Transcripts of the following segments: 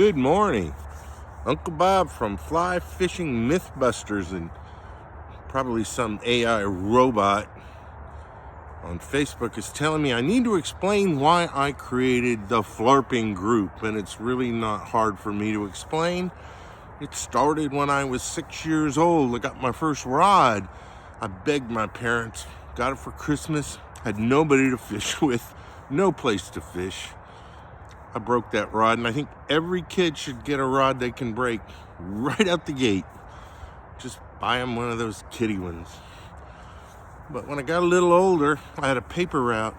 Good morning. Uncle Bob from Fly Fishing Mythbusters and probably some AI robot on Facebook is telling me I need to explain why I created the Flarping group, and it's really not hard for me to explain. It started when I was 6 years old. I got my first rod. I begged my parents, got it for Christmas, had nobody to fish with, no place to fish. I broke that rod, and I think every kid should get a rod they can break right out the gate. Just buy them one of those kiddie ones. But when I got a little older, I had a paper route,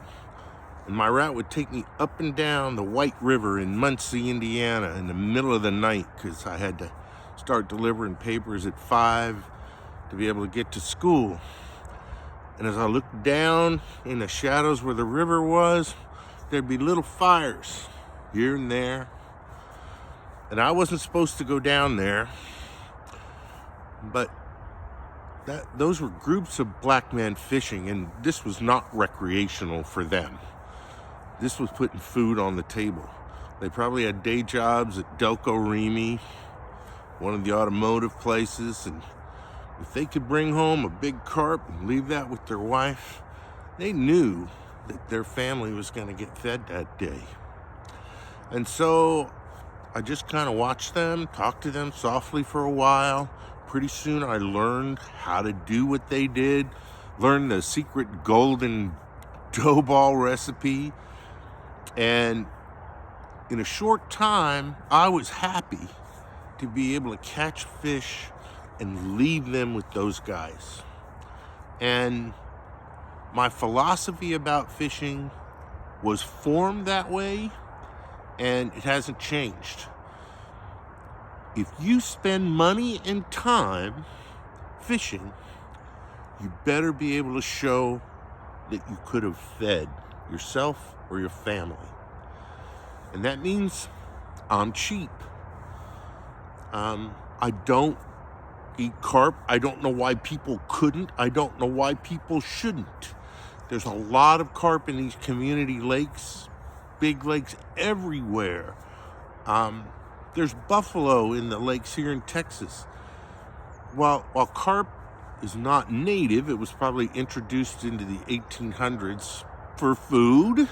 and my route would take me up and down the White River in Muncie, Indiana in the middle of the night, because I had to start delivering papers at 5 to be able to get to school. And as I looked down in the shadows where the river was, there'd be little fires here and there. And I wasn't supposed to go down there, but those were groups of black men fishing, and this was not recreational for them. This was putting food on the table. They probably had day jobs at Delco Remy, one of the automotive places, and if they could bring home a big carp and leave that with their wife, they knew that their family was going to get fed that day. And so I just kind of watched them, talked to them softly for a while. Pretty soon I learned how to do what they did, learned the secret golden dough ball recipe. And in a short time, I was happy to be able to catch fish and leave them with those guys. And my philosophy about fishing was formed that way, and it hasn't changed. If you spend money and time fishing, you better be able to show that you could have fed yourself or your family. And that means I'm cheap. I don't eat carp. I don't know why people couldn't. I don't know why people shouldn't. There's a lot of carp in these community lakes, big lakes everywhere. There's buffalo in the lakes here in Texas. While carp is not native, it was probably introduced into the 1800s for food.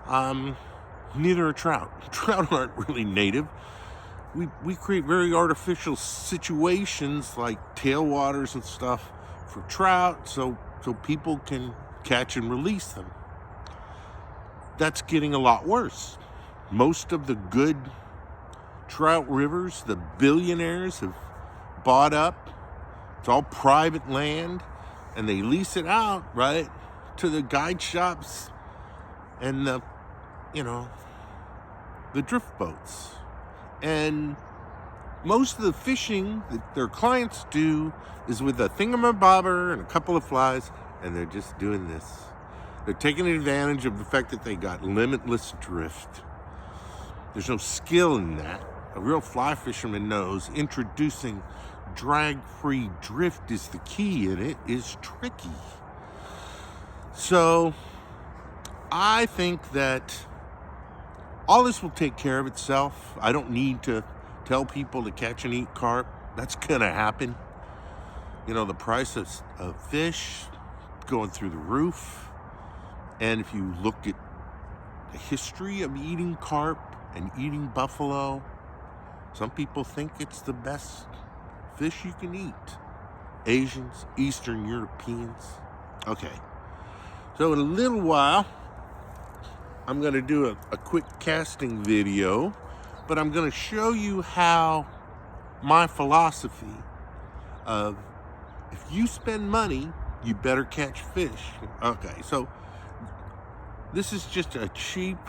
Neither are trout. Trout aren't really native. We create very artificial situations like tailwaters and stuff for trout so people can catch and release them. That's getting a lot worse. Most of the good trout rivers, the billionaires have bought up. It's all private land, and they lease it out, right, to the guide shops and the drift boats. And most of the fishing that their clients do is with a thingamabobber and a couple of flies, and they're just doing this. They're taking advantage of the fact that they got limitless drift. There's no skill in that. A real fly fisherman knows introducing drag-free drift is the key, and it is tricky. So I think that all this will take care of itself. I don't need to tell people to catch and eat carp. That's gonna happen. The price of fish going through the roof. And if you look at the history of eating carp and eating buffalo, some people think it's the best fish you can eat. Asians, Eastern Europeans. Okay, so in a little while, I'm going to do a quick casting video, but I'm going to show you how my philosophy of if you spend money, you better catch fish. Okay, so this is just a cheap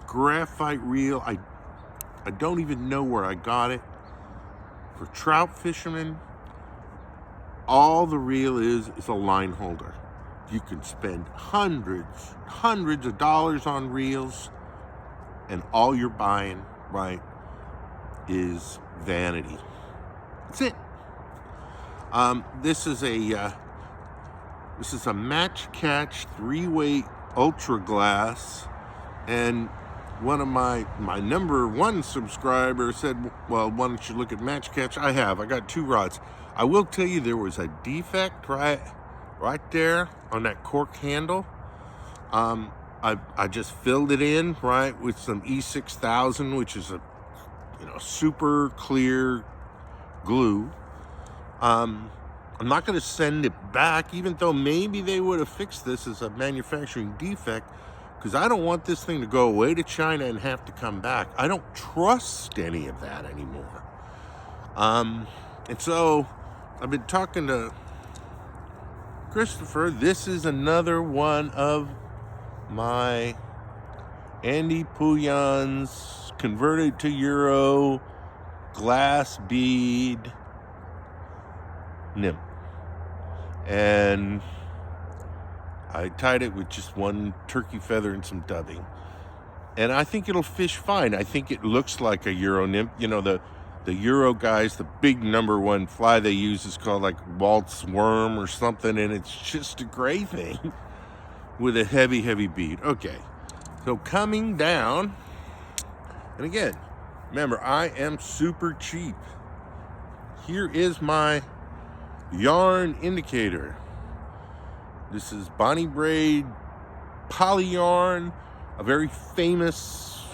graphite reel. I don't even know where I got it. For trout fishermen, all the reel is a line holder. You can spend hundreds of dollars on reels, and all you're buying, right, is vanity. That's it. This is a Match Catch 3-weight ultra glass, and one of my number one subscriber said, well, why don't you look at Match Catch? I got 2 rods. I will tell you there was a defect right there on that cork handle. I just filled it in right with some E6000, which is a super clear glue. I'm not going to send it back, even though maybe they would have fixed this as a manufacturing defect, because I don't want this thing to go away to China and have to come back. I don't trust any of that anymore. And so I've been talking to Christopher. This is another one of my Andy Pouillon's converted to Euro glass bead nymph. And I tied it with just one turkey feather and some dubbing. And I think it'll fish fine. I think it looks like a Euro nymph. The Euro guys, the big number 1 fly they use is called like Waltz Worm or something, and it's just a gray thing with a heavy bead. Okay, so coming down, and again, remember, I am super cheap. Here is my yarn indicator. This is Bonnie Braid poly yarn. A very famous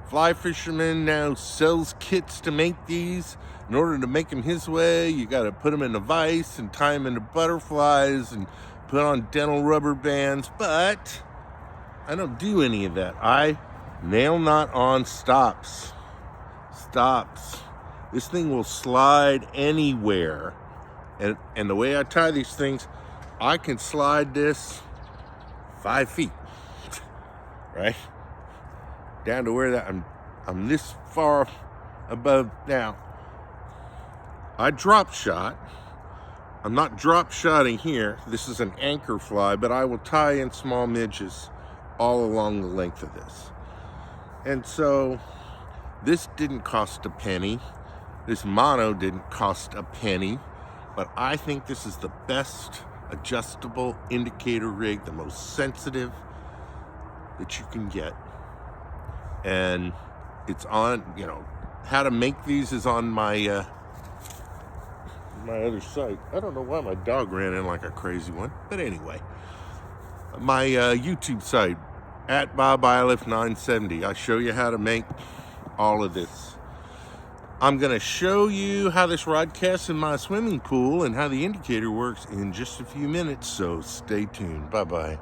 fly fisherman now sells kits to make these. In order to make them his way, you got to put them in a vise and tie them into butterflies and put on dental rubber bands. But I don't do any of that. I nail knot on stops. This thing will slide anywhere. And the way I tie these things, I can slide this 5 feet, right? Down to where that I'm this far above now. I drop shot. I'm not drop shotting here. This is an anchor fly, but I will tie in small midges all along the length of this. And so this didn't cost a penny. This mono didn't cost a penny, but I think this is the best adjustable indicator rig, the most sensitive that you can get. And it's on, how to make these is on my my other site. I don't know why my dog ran in like a crazy one, but anyway, my YouTube site at Bob Iliff 970. I show you how to make all of this. I'm going to show you how this rod casts in my swimming pool and how the indicator works in just a few minutes, so stay tuned. Bye-bye.